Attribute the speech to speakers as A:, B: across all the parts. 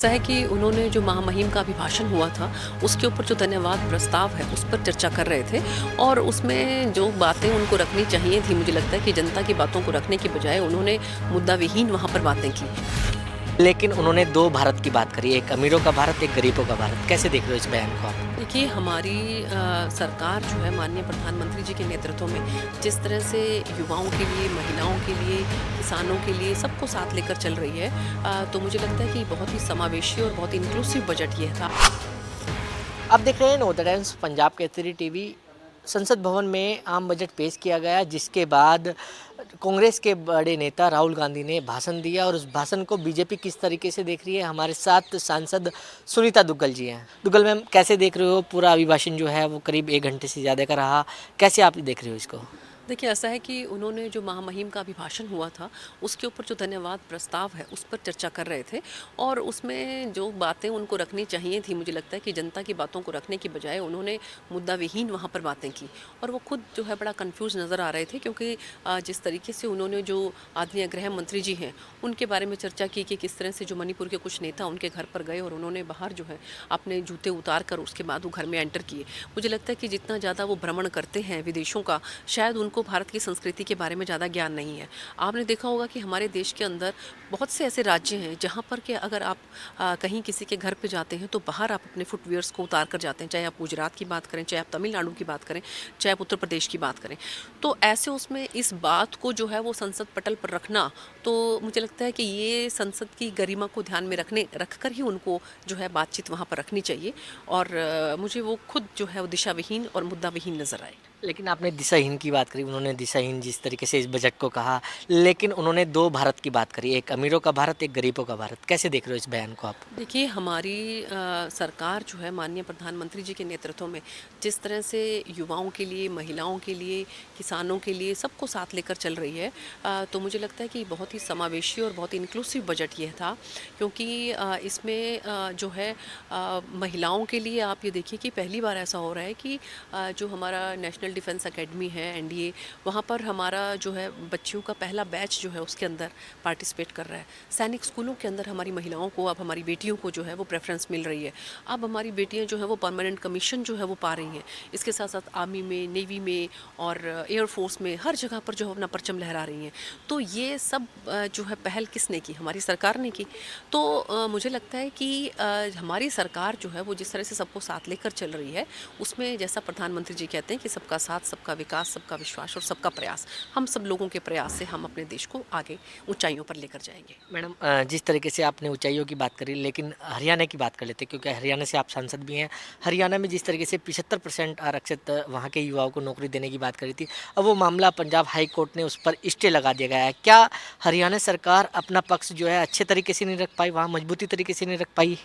A: ऐसा है कि उन्होंने जो महामहिम का अभिभाषण हुआ था, उसके ऊपर जो धन्यवाद प्रस्ताव है, उस पर चर्चा कर रहे थे और उसमें जो बातें उनको रखनी चाहिए थी, मुझे लगता है कि जनता की बातों को रखने की बजाय उन्होंने मुद्दा विहीन वहाँ पर बातें की।
B: लेकिन उन्होंने 2 भारत की बात करी, एक अमीरों का भारत, एक गरीबों का भारत। कैसे देख रहे हो इस बयान को आप?
A: देखिए, हमारी सरकार जो है माननीय प्रधानमंत्री जी के नेतृत्व में जिस तरह से युवाओं के लिए, महिलाओं के लिए, किसानों के लिए सबको साथ लेकर चल रही है, तो मुझे लगता है कि बहुत ही समावेशी और बहुत इंक्लूसिव बजट ये था।
B: आप देख रहे हैं नवोदय टाइम्स पंजाब केसरी टीवी। संसद भवन में आम बजट पेश किया गया, जिसके बाद कांग्रेस के बड़े नेता राहुल गांधी ने भाषण दिया और उस भाषण को बीजेपी किस तरीके से देख रही है, हमारे साथ सांसद सुनीता दुग्गल जी हैं। दुग्गल मैम, कैसे देख रहे हो? पूरा अभिभाषण जो है वो करीब 1 घंटे से ज़्यादा का रहा, कैसे आप देख रहे हो इसको?
A: देखिए, ऐसा है कि उन्होंने जो महामहिम का अभिभाषण हुआ था, उसके ऊपर जो धन्यवाद प्रस्ताव है, उस पर चर्चा कर रहे थे और उसमें जो बातें उनको रखनी चाहिए थी, मुझे लगता है कि जनता की बातों को रखने की बजाय उन्होंने मुद्दा विहीन वहाँ पर बातें की और वो खुद जो है बड़ा कन्फ्यूज़ नज़र आ रहे थे, क्योंकि जिस तरीके से उन्होंने जो आदरणीय गृह मंत्री जी हैं, उनके बारे में चर्चा की कि किस तरह से जो मणिपुर के कुछ नेता उनके घर पर गए और उन्होंने बाहर जो है अपने जूते उतार कर उसके बाद वो घर में एंटर किए। मुझे लगता है कि जितना ज़्यादा वो भ्रमण करते हैं विदेशों का, शायद उनको भारत की संस्कृति के बारे में ज़्यादा ज्ञान नहीं है। आपने देखा होगा कि हमारे देश के अंदर बहुत से ऐसे राज्य हैं जहाँ पर कि अगर आप कहीं किसी के घर पे जाते हैं तो बाहर आप अपने फुटवियर्स को उतार कर जाते हैं, चाहे आप गुजरात की बात करें, चाहे आप तमिलनाडु की बात करें, चाहे आप उत्तर प्रदेश की बात करें। तो ऐसे उसमें इस बात को जो है वो संसद पटल पर रखना, तो मुझे लगता है कि ये संसद की गरिमा को ध्यान में रख कर ही उनको जो है बातचीत वहाँ पर रखनी चाहिए और मुझे वो खुद जो है वो दिशा विहीन और मुद्दा विहीन नज़र आए।
B: लेकिन आपने दिशाहीन की बात करी, उन्होंने दिशाहीन जिस तरीके से इस बजट को कहा, लेकिन उन्होंने 2 भारत की बात करी, एक अमीरों का भारत, एक गरीबों का भारत। कैसे देख रहे हो इस बयान को आप?
A: देखिए, हमारी सरकार जो है माननीय प्रधानमंत्री जी के नेतृत्व में जिस तरह से युवाओं के लिए, महिलाओं के लिए, किसानों के लिए सबको साथ लेकर चल रही है, तो मुझे लगता है कि बहुत ही समावेशी और बहुत इंक्लूसिव बजट ये था, क्योंकि इसमें जो है महिलाओं के लिए आप ये देखिए कि पहली बार ऐसा हो रहा है कि जो हमारा नेशनल डिफेंस एकेडमी है, एनडीए, वहाँ पर हमारा जो है बच्चियों का पहला बैच जो है उसके अंदर पार्टिसिपेट कर रहा है। सैनिक स्कूलों के अंदर हमारी महिलाओं को, अब हमारी बेटियों को जो है वो प्रेफरेंस मिल रही है। अब हमारी बेटियां जो है वो परमानेंट कमीशन जो है वो पा रही हैं। इसके साथ साथ आर्मी में, नेवी में और एयरफोर्स में हर जगह पर जो है अपना परचम लहरा रही हैं। तो ये सब जो है पहल किसने की? हमारी सरकार ने की। तो मुझे लगता है कि हमारी सरकार जो है वो जिस तरह से सबको साथ लेकर चल रही है, उसमें जैसा प्रधानमंत्री जी कहते हैं कि सबका साथ, सबका विकास, सबका विश्वास और सबका प्रयास, हम सब लोगों के प्रयास से हम अपने देश को आगे ऊंचाइयों पर लेकर जाएंगे।
B: मैडम, जिस तरीके से आपने ऊंचाइयों की बात करी, लेकिन हरियाणा की बात कर लेते हैं, क्योंकि हरियाणा से आप सांसद भी हैं। हरियाणा में जिस तरीके से 75% आरक्षित वहाँ के युवाओं को नौकरी देने की बात करी थी, अब वो मामला पंजाब हाई कोर्ट ने उस पर स्टे लगा दिया गया है। क्या हरियाणा सरकार अपना पक्ष जो है अच्छे तरीके से नहीं रख पाई, वहाँ मजबूती तरीके से नहीं रख पाई?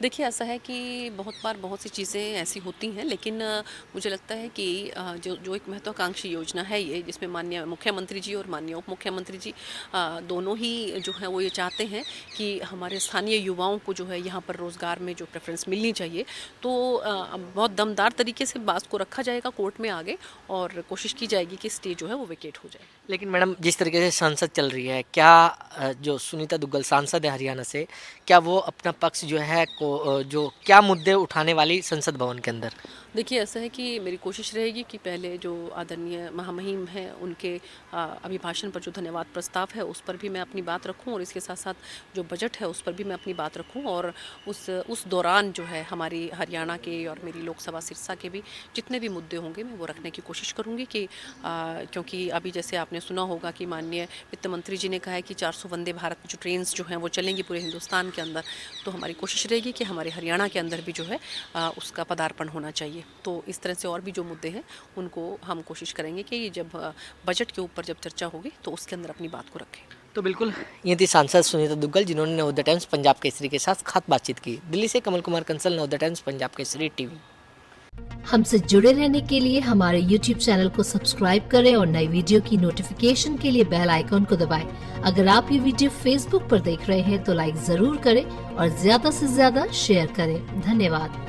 A: देखिए, ऐसा है कि बहुत बार बहुत सी चीज़ें ऐसी होती हैं, लेकिन मुझे लगता है कि जो जो एक महत्वाकांक्षी योजना है ये, जिसमें माननीय मुख्यमंत्री जी और माननीय उप मुख्यमंत्री जी दोनों ही जो है वो ये चाहते हैं कि हमारे स्थानीय युवाओं को जो है यहाँ पर रोज़गार में जो प्रेफरेंस मिलनी चाहिए, तो बहुत दमदार तरीके से बात को रखा जाएगा कोर्ट में आगे और कोशिश की जाएगी कि स्टे जो है वो वेकेट हो जाए।
B: लेकिन मैडम, जिस तरीके से संसद चल रही है, क्या जो सुनीता दुग्गल सांसद है हरियाणा से, क्या वो अपना पक्ष जो है जो क्या मुद्दे उठाने वाली संसद भवन के अंदर?
A: देखिए, ऐसा है कि मेरी कोशिश रहेगी कि पहले जो आदरणीय महामहिम हैं उनके अभिभाषण पर जो धन्यवाद प्रस्ताव है उस पर भी मैं अपनी बात रखूं और इसके साथ साथ जो बजट है उस पर भी मैं अपनी बात रखूं और उस दौरान जो है हमारी हरियाणा के और मेरी लोकसभा सिरसा के भी जितने भी मुद्दे होंगे मैं वो रखने की कोशिश करूँगी कि क्योंकि अभी जैसे आपने सुना होगा कि माननीय वित्त मंत्री जी ने कहा है कि 400 वंदे भारत जो ट्रेन्स जो हैं वो चलेंगी पूरे हिंदुस्तान के अंदर, तो हमारी कोशिश रहेगी कि हमारे हरियाणा के अंदर भी जो है उसका पदार्पण होना चाहिए। तो इस तरह से और भी जो मुद्दे हैं उनको हम कोशिश करेंगे कि जब बजट के ऊपर जब चर्चा होगी तो उसके अंदर अपनी बात को रखें।
B: तो बिल्कुल, ये थी सांसद सुनीता दुग्गल, जिन्होंने नवोदय टाइम्स पंजाब केसरी के साथ खास बातचीत की। दिल्ली से कमल कुमार कंसल, नवोदय टाइम्स पंजाब केसरी टीवी।
C: हमसे जुड़े रहने के लिए हमारे YouTube चैनल को सब्सक्राइब करें और नई वीडियो की नोटिफिकेशन के लिए बेल आइकॉन को दबाएं। अगर आप ये वीडियो Facebook पर देख रहे हैं तो लाइक जरूर करें और ज्यादा से ज्यादा शेयर करें। धन्यवाद।